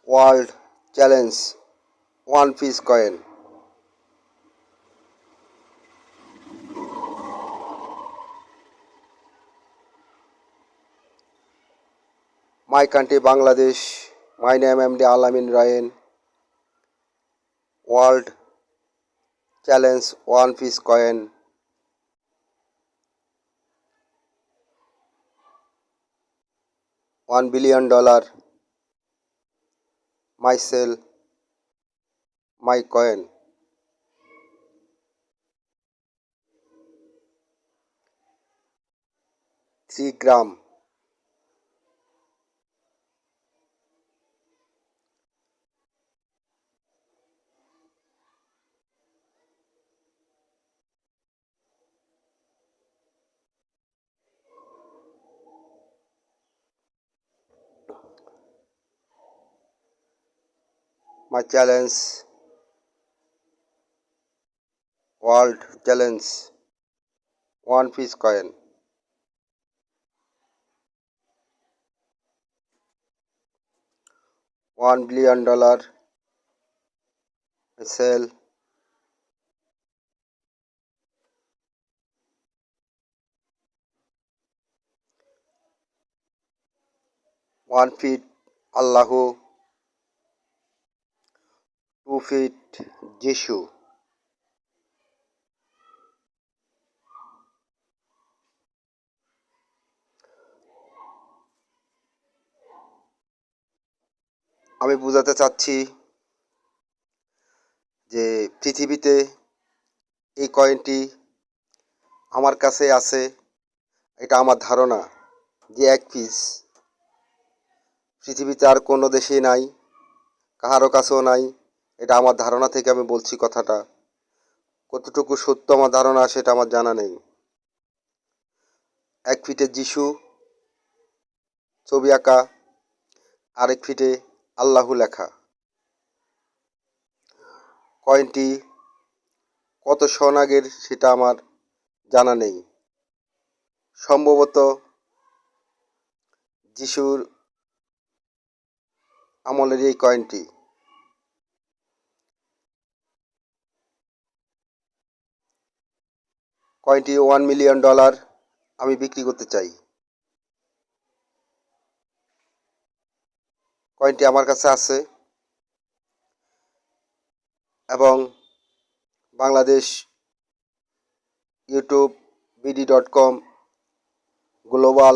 World challenge one piece coin. My country Bangladesh. My name MD Alamin Ryan. World Challenge One Piece Coin. $1 billion. My sell. My coin. 3 gram. My challenge. World Challenge One Piece Coin. $1 billion. I sell. One feet Allahu. 2 feet Jishu. আমি বোঝাতে চাচ্ছি যে পৃথিবীতে এই কয়েনটি আমার কাছে আছে। এটা আমার ধারণা যে এক পিস পৃথিবীতে আর কোনো দেশেই নাই, কাহারও কাছেও নাই। এটা আমার ধারণা থেকে আমি বলছি কথাটা। কতটুকু সত্য আমার ধারণা সেটা আমার জানা নেই। 1 ফিটে যিশু ছবি আঁকা, আরেক ফিটে আল্লাহু লেখা। কয়েনটি কত সন আগের সেটা আমার জানা নেই। সম্ভবত যিশুর আমলের এই কয়েনটি। কয়েনটি $1 মিলিয়ন আমি বিক্রি করতে চাই। কয়েনটি আমার কাছে আছে এবং বাংলাদেশ ইউটিউব BD.com গ্লোবাল